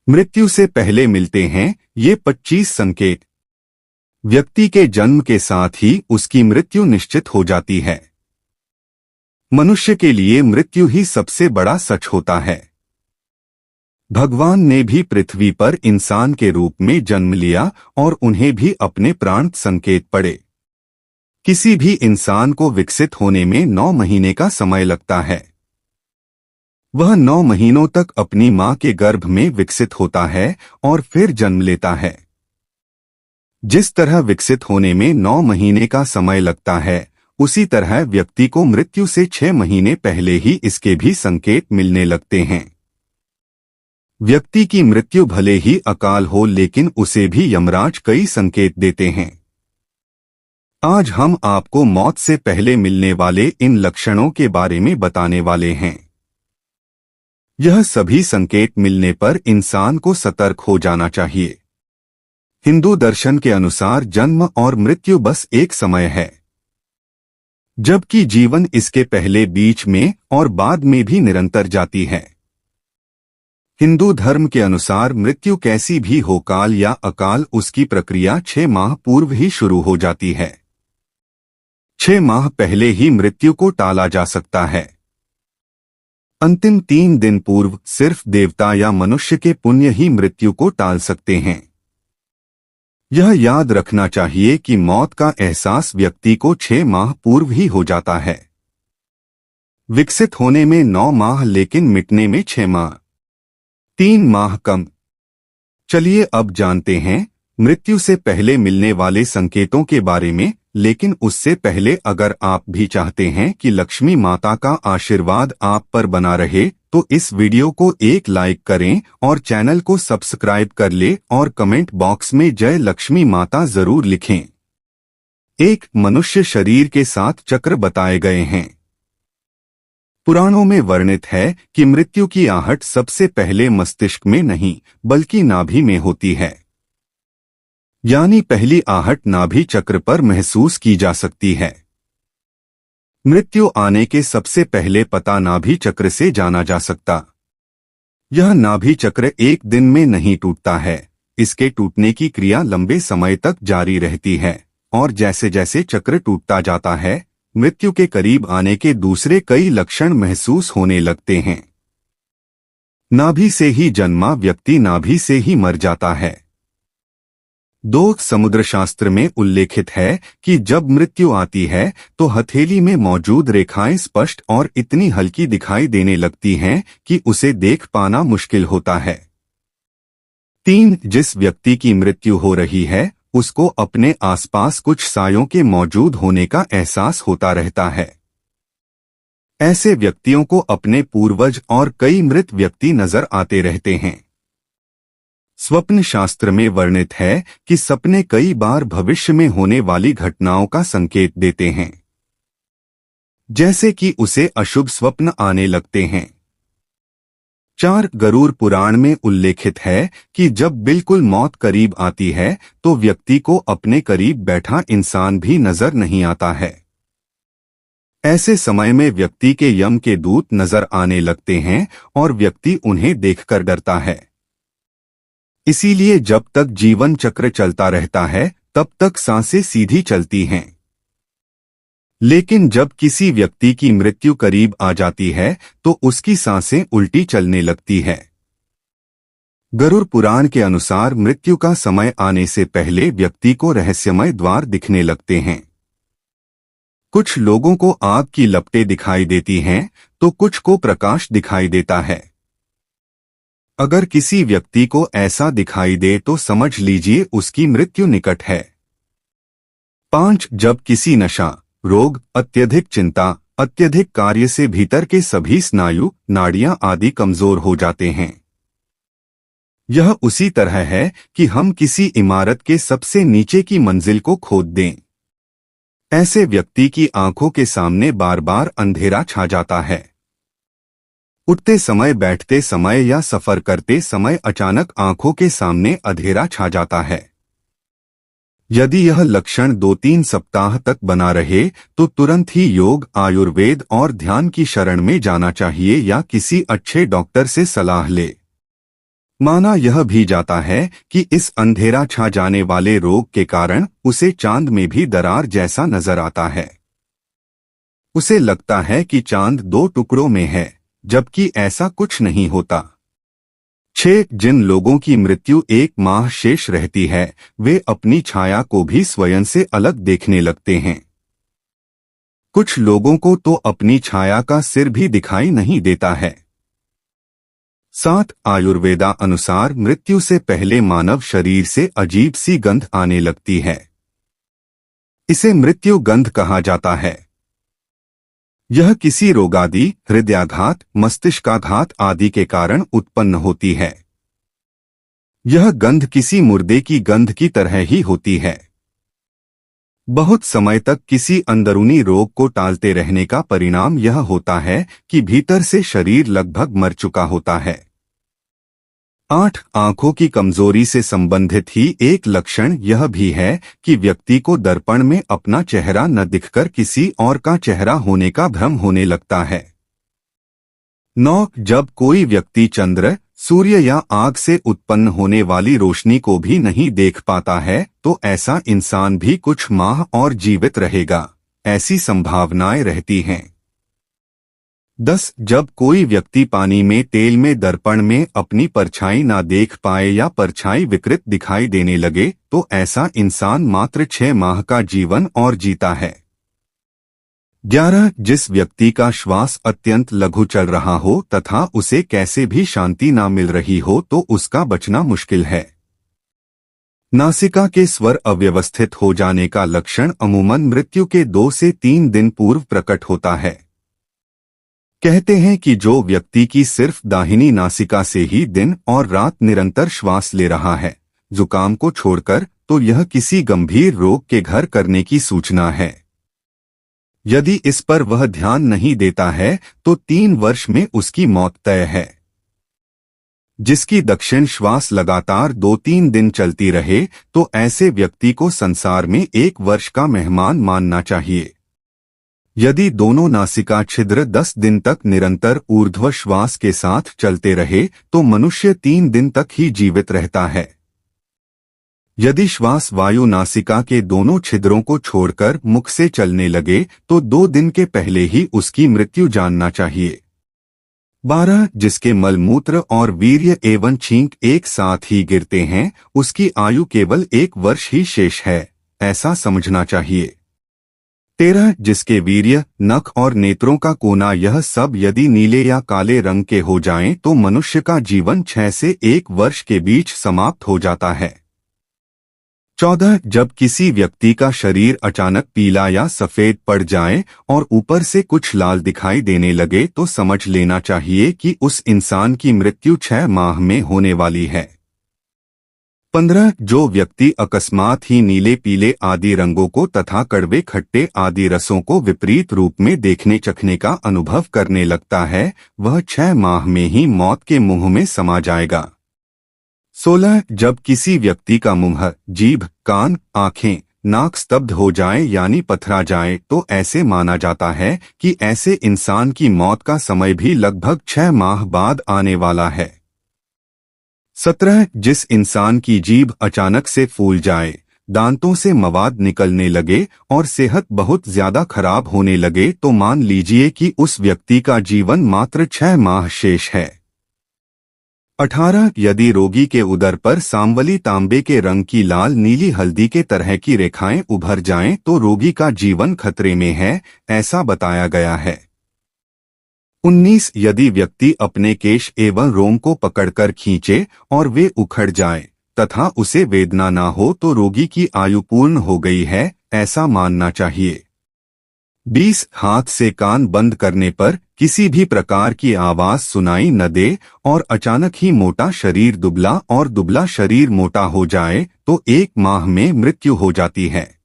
मृत्यु से पहले मिलते हैं ये 25 संकेत। व्यक्ति के जन्म के साथ ही उसकी मृत्यु निश्चित हो जाती है। मनुष्य के लिए मृत्यु ही सबसे बड़ा सच होता है। भगवान ने भी पृथ्वी पर इंसान के रूप में जन्म लिया और उन्हें भी अपने प्राण संकेत पड़े। किसी भी इंसान को विकसित होने में 9 महीने का समय लगता है। वह 9 महीनों तक अपनी मां के गर्भ में विकसित होता है और फिर जन्म लेता है। जिस तरह विकसित होने में 9 महीने का समय लगता है, उसी तरह व्यक्ति को मृत्यु से 6 महीने पहले ही इसके भी संकेत मिलने लगते हैं। व्यक्ति की मृत्यु भले ही अकाल हो, लेकिन उसे भी यमराज कई संकेत देते हैं। आज हम आपको मौत से पहले मिलने वाले इन लक्षणों के बारे में बताने वाले हैं। यह सभी संकेत मिलने पर इंसान को सतर्क हो जाना चाहिए। हिंदू दर्शन के अनुसार जन्म और मृत्यु बस एक समय है, जबकि जीवन इसके पहले, बीच में और बाद में भी निरंतर जाती है। हिंदू धर्म के अनुसार मृत्यु कैसी भी हो, काल या अकाल, उसकी प्रक्रिया 6 माह पूर्व ही शुरू हो जाती है। 6 माह पहले ही मृत्यु को टाला जा सकता है। अंतिम 3 दिन पूर्व सिर्फ देवता या मनुष्य के पुण्य ही मृत्यु को टाल सकते हैं। यह याद रखना चाहिए कि मौत का एहसास व्यक्ति को 6 माह पूर्व ही हो जाता है। विकसित होने में 9 माह, लेकिन मिटने में 6 माह, 3 माह कम। चलिए अब जानते हैं मृत्यु से पहले मिलने वाले संकेतों के बारे में। लेकिन उससे पहले अगर आप भी चाहते हैं कि लक्ष्मी माता का आशीर्वाद आप पर बना रहे, तो इस वीडियो को एक लाइक करें और चैनल को सब्सक्राइब कर ले और कमेंट बॉक्स में जय लक्ष्मी माता जरूर लिखें। एक मनुष्य शरीर के 7 चक्र बताए गए हैं। पुराणों में वर्णित है कि मृत्यु की आहट सबसे पहले मस्तिष्क में नहीं, बल्कि नाभि में होती है। यानी पहली आहट नाभि चक्र पर महसूस की जा सकती है। मृत्यु आने के सबसे पहले पता नाभि चक्र से जाना जा सकता। यह नाभि चक्र एक दिन में नहीं टूटता है। इसके टूटने की क्रिया लंबे समय तक जारी रहती है, और जैसे जैसे चक्र टूटता जाता है, मृत्यु के करीब आने के दूसरे कई लक्षण महसूस होने लगते हैं। नाभि से ही जन्मा व्यक्ति नाभि से ही मर जाता है। 2 समुद्र शास्त्र में उल्लेखित है कि जब मृत्यु आती है तो हथेली में मौजूद रेखाएं स्पष्ट और इतनी हल्की दिखाई देने लगती हैं कि उसे देख पाना मुश्किल होता है। 3 जिस व्यक्ति की मृत्यु हो रही है, उसको अपने आसपास कुछ सायों के मौजूद होने का एहसास होता रहता है। ऐसे व्यक्तियों को अपने पूर्वज और कई मृत व्यक्ति नजर आते रहते हैं। स्वप्न शास्त्र में वर्णित है कि सपने कई बार भविष्य में होने वाली घटनाओं का संकेत देते हैं, जैसे कि उसे अशुभ स्वप्न आने लगते हैं। 4 गरुड़ पुराण में उल्लेखित है कि जब बिल्कुल मौत करीब आती है तो व्यक्ति को अपने करीब बैठा इंसान भी नजर नहीं आता है। ऐसे समय में व्यक्ति के यम के दूत नजर आने लगते हैं और व्यक्ति उन्हें देखकर डरता है। इसीलिए जब तक जीवन चक्र चलता रहता है, तब तक सांसें सीधी चलती हैं। लेकिन जब किसी व्यक्ति की मृत्यु करीब आ जाती है तो उसकी सांसें उल्टी चलने लगती है। गरुड़ पुराण के अनुसार मृत्यु का समय आने से पहले व्यक्ति को रहस्यमय द्वार दिखने लगते हैं। कुछ लोगों को आग की लपटें दिखाई देती हैं, तो कुछ को प्रकाश दिखाई देता है। अगर किसी व्यक्ति को ऐसा दिखाई दे तो समझ लीजिए उसकी मृत्यु निकट है। 5 जब किसी नशा, रोग, अत्यधिक चिंता, अत्यधिक कार्य से भीतर के सभी स्नायु, नाड़ियां आदि कमजोर हो जाते हैं। यह उसी तरह है कि हम किसी इमारत के सबसे नीचे की मंजिल को खोद दें। ऐसे व्यक्ति की आंखों के सामने बार बार अंधेरा छा जाता है। उठते समय, बैठते समय या सफर करते समय अचानक आंखों के सामने अंधेरा छा जाता है। यदि यह लक्षण 2-3 सप्ताह तक बना रहे तो तुरंत ही योग, आयुर्वेद और ध्यान की शरण में जाना चाहिए या किसी अच्छे डॉक्टर से सलाह ले। माना यह भी जाता है कि इस अंधेरा छा जाने वाले रोग के कारण उसे चांद में भी दरार जैसा नजर आता है। उसे लगता है कि चांद दो टुकड़ों में है, जबकि ऐसा कुछ नहीं होता। 6 जिन लोगों की मृत्यु 1 माह शेष रहती है, वे अपनी छाया को भी स्वयं से अलग देखने लगते हैं। कुछ लोगों को तो अपनी छाया का सिर भी दिखाई नहीं देता है। 7 आयुर्वेदा अनुसार मृत्यु से पहले मानव शरीर से अजीब सी गंध आने लगती है। इसे मृत्यु गंध कहा जाता है। यह किसी रोगादि, हृदयाघात, मस्तिष्काघात आदि के कारण उत्पन्न होती है। यह गंध किसी मुर्दे की गंध की तरह ही होती है। बहुत समय तक किसी अंदरूनी रोग को टालते रहने का परिणाम यह होता है कि भीतर से शरीर लगभग मर चुका होता है। 8 आंखों की कमजोरी से संबंधित ही एक लक्षण यह भी है कि व्यक्ति को दर्पण में अपना चेहरा न दिखकर किसी और का चेहरा होने का भ्रम होने लगता है। 9 जब कोई व्यक्ति चंद्र, सूर्य या आग से उत्पन्न होने वाली रोशनी को भी नहीं देख पाता है, तो ऐसा इंसान भी कुछ माह और जीवित रहेगा, ऐसी संभावनाएं रहती हैं। 10 जब कोई व्यक्ति पानी में तेल में दर्पण में अपनी परछाई ना देख पाए या परछाई विकृत दिखाई देने लगे, तो ऐसा इंसान मात्र 6 माह का जीवन और जीता है। 11 जिस व्यक्ति का श्वास अत्यंत लघु चल रहा हो तथा उसे कैसे भी शांति ना मिल रही हो, तो उसका बचना मुश्किल है। नासिका के स्वर अव्यवस्थित हो जाने का लक्षण अमूमन मृत्यु के 2 से 3 दिन पूर्व प्रकट होता है। कहते हैं कि जो व्यक्ति की सिर्फ दाहिनी नासिका से ही दिन और रात निरंतर श्वास ले रहा है, जुकाम को छोड़कर, तो यह किसी गंभीर रोग के घर करने की सूचना है। यदि इस पर वह ध्यान नहीं देता है तो 3 वर्ष में उसकी मौत तय है। जिसकी दक्षिण श्वास लगातार 2-3 दिन चलती रहे, तो ऐसे व्यक्ति को संसार में 1 वर्ष का मेहमान मानना चाहिए। यदि दोनों नासिका छिद्र 10 दिन तक निरंतर ऊर्ध्व श्वास के साथ चलते रहे, तो मनुष्य 3 दिन तक ही जीवित रहता है। यदि श्वास वायु नासिका के दोनों छिद्रों को छोड़कर मुख से चलने लगे, तो 2 दिन के पहले ही उसकी मृत्यु जानना चाहिए। 12 जिसके मलमूत्र और वीर्य एवं छींक एक साथ ही गिरते हैं, उसकी आयु केवल 1 वर्ष ही शेष है, ऐसा समझना चाहिए। 13 जिसके वीर्य, नख और नेत्रों का कोना यह सब यदि नीले या काले रंग के हो जाएं, तो मनुष्य का जीवन 6 से 1 वर्ष के बीच समाप्त हो जाता है। 14 जब किसी व्यक्ति का शरीर अचानक पीला या सफेद पड़ जाए और ऊपर से कुछ लाल दिखाई देने लगे, तो समझ लेना चाहिए कि उस इंसान की मृत्यु 6 माह में होने वाली है। 15 जो व्यक्ति अकस्मात ही नीले पीले आदि रंगों को तथा कड़वे खट्टे आदि रसों को विपरीत रूप में देखने चखने का अनुभव करने लगता है, वह 6 माह में ही मौत के मुंह में समा जाएगा। 16 जब किसी व्यक्ति का मुंह, जीभ, कान, आंखें, नाक स्तब्ध हो जाए यानी पथरा जाए, तो ऐसे माना जाता है कि ऐसे इंसान की मौत का समय भी लगभग 6 माह बाद आने वाला है। 17 जिस इंसान की जीभ अचानक से फूल जाए, दांतों से मवाद निकलने लगे और सेहत बहुत ज्यादा खराब होने लगे, तो मान लीजिए कि उस व्यक्ति का जीवन मात्र 6 माह शेष है। 18 यदि रोगी के उदर पर सांवली तांबे के रंग की लाल नीली हल्दी के तरह की रेखाएं उभर जाएं, तो रोगी का जीवन खतरे में है, ऐसा बताया गया है। 19 यदि व्यक्ति अपने केश एवं रोम को पकड़कर खींचे और वे उखड़ जाए तथा उसे वेदना ना हो, तो रोगी की आयु पूर्ण हो गई है, ऐसा मानना चाहिए। 20 हाथ से कान बंद करने पर किसी भी प्रकार की आवाज सुनाई न दे और अचानक ही मोटा शरीर दुबला और दुबला शरीर मोटा हो जाए, तो 1 माह में मृत्यु हो जाती है।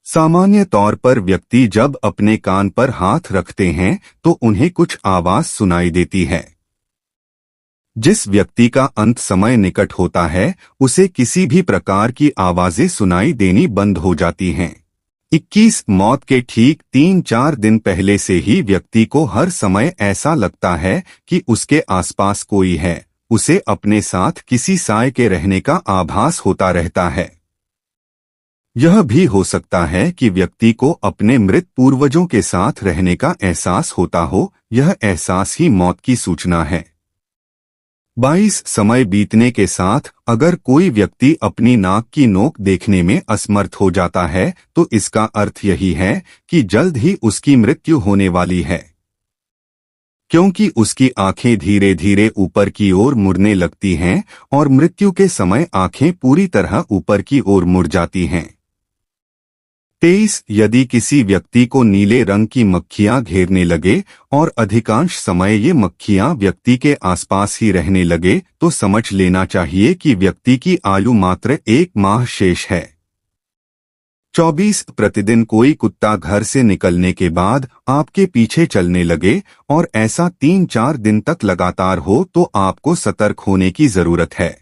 सामान्य तौर पर व्यक्ति जब अपने कान पर हाथ रखते हैं तो उन्हें कुछ आवाज सुनाई देती है। जिस व्यक्ति का अंत समय निकट होता है, उसे किसी भी प्रकार की आवाजें सुनाई देनी बंद हो जाती हैं। 21 मौत के ठीक 3-4 दिन पहले से ही व्यक्ति को हर समय ऐसा लगता है कि उसके आसपास कोई है उसे अपने साथ किसी साय के रहने का आभास होता रहता है। यह भी हो सकता है कि व्यक्ति को अपने मृत पूर्वजों के साथ रहने का एहसास होता हो, यह एहसास ही मौत की सूचना है। 22 समय बीतने के साथ अगर कोई व्यक्ति अपनी नाक की नोक देखने में असमर्थ हो जाता है तो इसका अर्थ यही है कि जल्द ही उसकी मृत्यु होने वाली है, क्योंकि उसकी आंखें धीरे धीरे ऊपर की ओर मुड़ने लगती हैं और मृत्यु के समय आंखें पूरी तरह ऊपर की ओर मुड़ जाती हैं। 23 यदि किसी व्यक्ति को नीले रंग की मक्खियां घेरने लगे और अधिकांश समय ये मक्खियां व्यक्ति के आसपास ही रहने लगे तो समझ लेना चाहिए कि व्यक्ति की आयु मात्र 1 माह शेष है। 24 प्रतिदिन कोई कुत्ता घर से निकलने के बाद आपके पीछे चलने लगे और ऐसा 3-4 दिन तक लगातार हो तो आपको सतर्क होने की जरूरत है।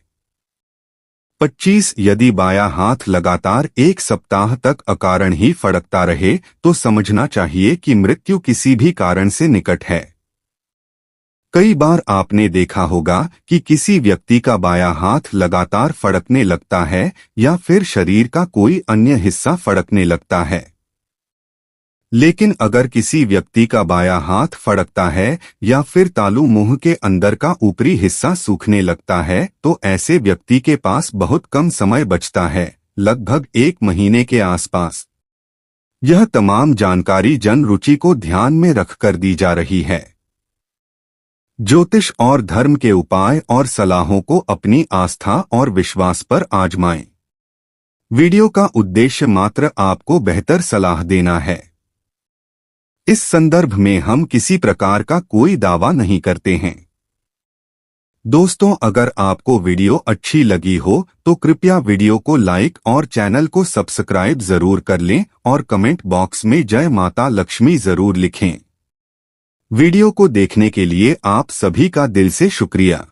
25 यदि बायां हाथ लगातार 1 सप्ताह तक अकारण ही फड़कता रहे तो समझना चाहिए कि मृत्यु किसी भी कारण से निकट है। कई बार आपने देखा होगा कि किसी व्यक्ति का बायां हाथ लगातार फड़कने लगता है या फिर शरीर का कोई अन्य हिस्सा फड़कने लगता है। लेकिन अगर किसी व्यक्ति का बायां हाथ फड़कता है या फिर तालू मुंह के अंदर का ऊपरी हिस्सा सूखने लगता है तो ऐसे व्यक्ति के पास बहुत कम समय बचता है, लगभग 1 महीने के आसपास। यह तमाम जानकारी जन रुचि को ध्यान में रखकर दी जा रही है। ज्योतिष और धर्म के उपाय और सलाहों को अपनी आस्था और विश्वास पर आजमाएं। वीडियो का उद्देश्य मात्र आपको बेहतर सलाह देना है। इस संदर्भ में हम किसी प्रकार का कोई दावा नहीं करते हैं। दोस्तों, अगर आपको वीडियो अच्छी लगी हो तो कृपया वीडियो को लाइक और चैनल को सब्सक्राइब जरूर कर लें और कमेंट बॉक्स में जय माता लक्ष्मी जरूर लिखें। वीडियो को देखने के लिए आप सभी का दिल से शुक्रिया।